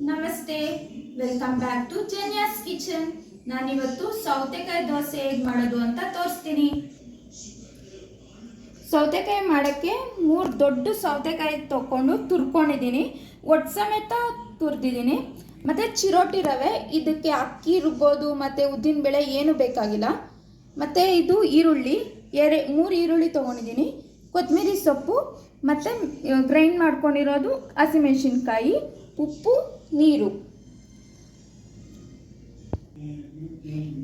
ನಮಸ್ತೆ, welcome back to ಜನ್ಯಾಸ್ kitchen. ನಾನಿವತ್ತು ಸೌತೆಕಾಯಿ ದೋಸೆ ಹೇಗೆ ಮಾಡೋದು ಅಂತ ತೋರಿಸ್ತೀನಿ. ಸೌತೆಕಾಯಿ ಮಾಡೋಕ್ಕೆ 3 ದೊಡ್ಡ ಸೌತೆಕಾಯಿ ತಗೊಂಡು ತುರ್ಕೊಂಡಿದ್ದೀನಿ, ಒಟ್ಟು ಸಮೇತ ತುರಿದಿದ್ದೀನಿ. ಮತ್ತು ಚಿರೋಟಿ ರವೆ, ಇದಕ್ಕೆ ಅಕ್ಕಿ ರುಬ್ಬೋದು ಮತ್ತು ಉದ್ದಿನಬೇಳೆ ಏನು ಬೇಕಾಗಿಲ್ಲ. ಮತ್ತು ಇದು ಈರುಳ್ಳಿ 3 ಈರುಳ್ಳಿ ತೊಗೊಂಡಿದ್ದೀನಿ, ಕೊತ್ತಂಬರಿ ಸೊಪ್ಪು ಮತ್ತು ಗ್ರೈಂಡ್ ಮಾಡ್ಕೊಂಡಿರೋದು ಹಸಿಮೆಣಸಿನ್ಕಾಯಿ, ಉಪ್ಪು, ನೀರು.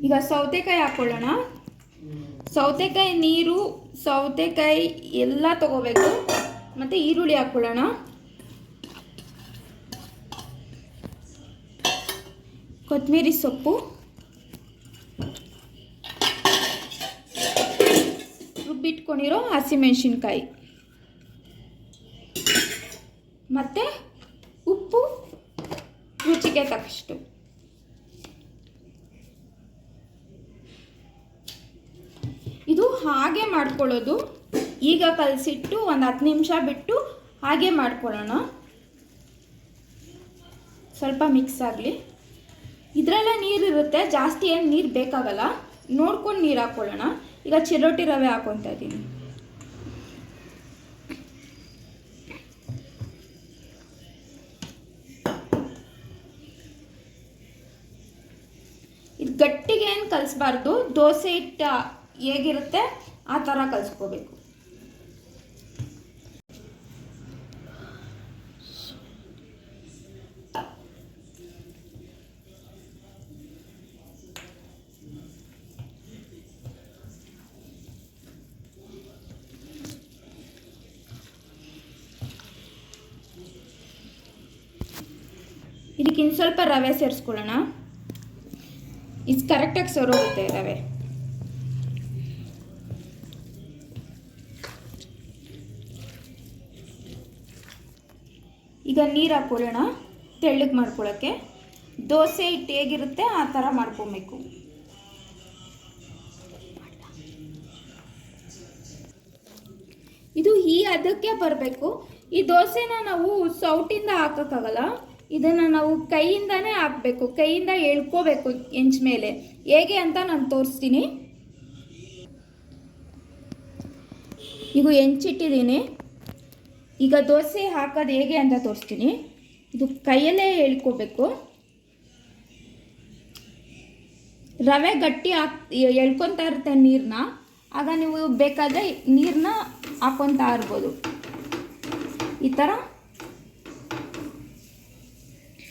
ಈಗ ಸೌತೆಕಾಯಿ ಹಾಕೊಳ್ಳೋಣ. ಸೌತೆಕಾಯಿ ನೀರು, ಸೌತೆಕಾಯಿ ಎಲ್ಲ ತಗೋಬೇಕು. ಮತ್ತು ಈರುಳ್ಳಿ ಹಾಕೊಳ್ಳೋಣ. ಕೊತ್ತಂಬರಿ ಸೊಪ್ಪು, ರುಬ್ಬಿಟ್ಕೊಂಡಿರೋ ಹಸಿಮೆಣಸಿನ್ಕಾಯಿ ಮತ್ತು ಉಪ್ಪು ರುಚಿಗೆ ತಕ್ಕಷ್ಟು. ಇದು ಹಾಗೆ ಮಾಡ್ಕೊಳ್ಳೋದು. ಈಗ ಕಲಸಿಟ್ಟು ಒಂದು 10 ನಿಮಿಷ ಬಿಟ್ಟು ಹಾಗೆ ಮಾಡ್ಕೊಳ್ಳೋಣ. ಸ್ವಲ್ಪ ಮಿಕ್ಸ್ ಆಗಲಿ. ಇದರಲ್ಲೇ ನೀರಿರುತ್ತೆ, ಜಾಸ್ತಿ ಏನು ನೀರು ಬೇಕಾಗಲ್ಲ, ನೋಡ್ಕೊಂಡು ನೀರು ಹಾಕ್ಕೊಳ್ಳೋಣ. ಈಗ ಚಿರೋಟಿ ರವೆ ಹಾಕ್ಕೊತಾ ಇದ್ದೀನಿ. ಇದು ಗಟ್ಟಿಗೆ ಏನು ಕಲಿಸ್ಬಾರ್ದು, ದೋಸೆ ಹಿಟ್ಟು ಹೇಗಿರುತ್ತೆ ಆ ಥರ ಕಲಿಸ್ಕೋಬೇಕು. ಇದಕ್ಕೆ ಇನ್ನು ಸ್ವಲ್ಪ ರವೆ ಸೇರಿಸ್ಕೊಳ್ಳೋಣ. ಇದು ಕರೆಕ್ಟಾಗಿ ಸರೋಗುತ್ತೆ ರವೆ. ಈಗ ನೀರು ಹಾಕೊಳ್ಳೋಣ ತೆಳ್ಳಗೆ ಮಾಡ್ಕೊಳ್ಳೋಕ್ಕೆ. ದೋಸೆ ಹಿಟ್ಟು ಹೇಗಿರುತ್ತೆ ಆ ಥರ ಮಾಡ್ಕೊಬೇಕು. ಇದು ಅದಕ್ಕೆ ಬರಬೇಕು. ಈ ದೋಸೆನ ನಾವು ಸೌಟಿಂದ ಹಾಕೋಕ್ಕಾಗಲ್ಲ, ಇದನ್ನು ನಾವು ಕೈಯಿಂದನೇ ಹಾಕಬೇಕು, ಕೈಯಿಂದ ಎಳ್ಕೋಬೇಕು ಹೆಂಚ ಮೇಲೆ. ಹೇಗೆ ಅಂತ ನಾನು ತೋರಿಸ್ತೀನಿ. ಈಗ ಹೆಂಚಿಟ್ಟಿದ್ದೀನಿ. ಈಗ ದೋಸೆ ಹಾಕೋದು ಹೇಗೆ ಅಂತ ತೋರಿಸ್ತೀನಿ. ಇದು ಕೈಯಲ್ಲೇ ಎಳ್ಕೋಬೇಕು. ರವೆ ಗಟ್ಟಿ ಎಳ್ಕೊತಾ ಇರುತ್ತೆ ನೀರನ್ನ. ಆಗ ನೀವು ಬೇಕಾದರೆ ನೀರನ್ನ ಹಾಕ್ಕೊತಾ ಇರ್ಬೋದು. ಈ ಥರ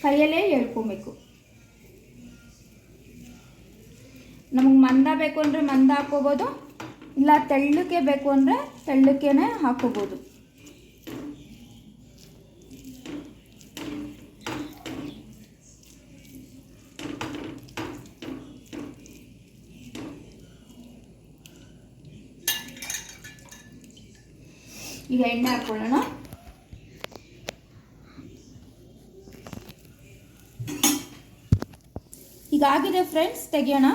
ಕೈಯಲ್ಲೇ ಎಳ್ಕೊಬೇಕು. ನಮಗೆ ಮಂದ ಬೇಕು ಅಂದರೆ ಮಂದ ಹಾಕ್ಕೋಬೋದು, ಇಲ್ಲ ತೆಳ್ಳಕ್ಕೆ ಬೇಕು ಅಂದರೆ ತೆಳ್ಳಕ್ಕೇನೆ ಹಾಕ್ಕೋಬೋದು. ಈಗ ಎಣ್ಣೆ ಹಾಕ್ಕೊಳ್ಳೋಣ. ಈಗ ಆಗಿದೆ ಫ್ರೆಂಡ್ಸ್, ತೆಗೆಯೋಣ.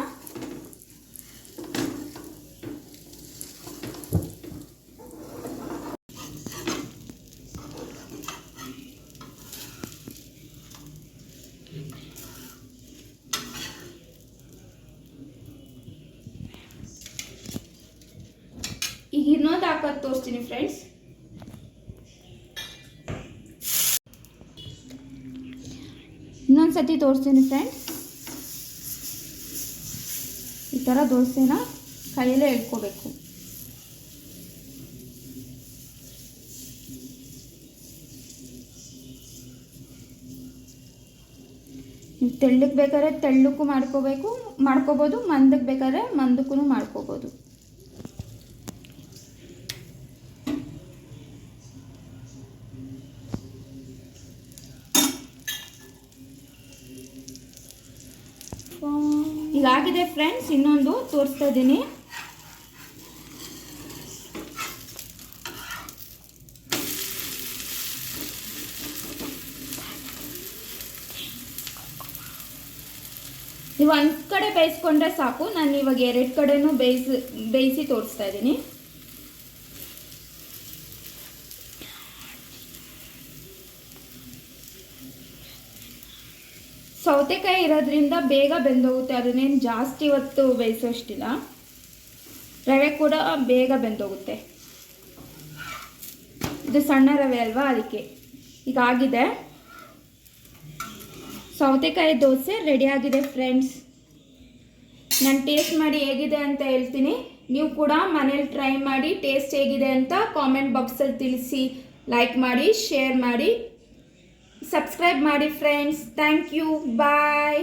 ಈಗ ಇನ್ನೊಂದು ಹಾಕೋದು ತೋರಿಸ್ತೀನಿ ಫ್ರೆಂಡ್ಸ್. ಇನ್ನೊಂದು ಸತಿ ತೋರಿಸ್ತೀನಿ ಫ್ರೆಂಡ್ಸ್. ಈ ಥರ ದೋಸೆನ ಕೈಯಲ್ಲೇ ಎಳ್ಕೋಬೇಕು. ನೀವು ತೆಳ್ಳಕ್ಕೆ ಬೇಕಾದ್ರೆ ತೆಳ್ಳಕ್ಕೂ ಮಾಡ್ಕೋಬೋದು, ಮಂದಕ್ಕೆ ಬೇಕಾದ್ರೆ ಮಂದಕ್ಕೂ ಮಾಡ್ಕೋಬೋದು. ಇದಾಗಿದೆ ಫ್ರೆಂಡ್ಸ್. ಇನ್ನೊಂದು ತೋರಿಸ್ತಾ ಇದ್ದೀನಿ. ನೀವು ಒಂದು ಕಡೆ ಬೇಯಿಸ್ಕೊಂಡ್ರೆ ಸಾಕು. ನಾನು ಇವಾಗ 2 ಕಡೆನೂ ಬೇಯಿಸಿ ತೋರಿಸ್ತಾ ಇದ್ದೀನಿ. ಸೌತೆಕಾಯಿ ಇರೋದ್ರಿಂದ ಬೇಗ ಬೆಂದೋಗುತ್ತೆ, ಅದನ್ನೇನು ಜಾಸ್ತಿ ಹೊತ್ತು ಬೇಯಿಸೋಷ್ಟಿಲ್ಲ. ರವೆ ಕೂಡ ಬೇಗ ಬೆಂದೋಗುತ್ತೆ. ಇದು ಸಣ್ಣ ರವೆ ಅಲ್ವಾ, ಅದಕ್ಕೆ ಈಗ ಆಗಿದೆ. ಸೌತೆಕಾಯಿ ದೋಸೆ ರೆಡಿಯಾಗಿದೆ ಫ್ರೆಂಡ್ಸ್. ನಾನು ಟೇಸ್ಟ್ ಮಾಡಿ ಹೇಗಿದೆ ಅಂತ ಹೇಳ್ತೀನಿ. ನೀವು ಕೂಡ ಮನೇಲಿ ಟ್ರೈ ಮಾಡಿ ಟೇಸ್ಟ್ ಹೇಗಿದೆ ಅಂತ ಕಾಮೆಂಟ್ ಬಾಕ್ಸಲ್ಲಿ ತಿಳಿಸಿ. ಲೈಕ್ ಮಾಡಿ, ಶೇರ್ ಮಾಡಿ, ಸಬ್ಸ್ಕ್ರೈಬ್ ಮಾಡಿ ಫ್ರೆಂಡ್ಸ್. Thank you, bye.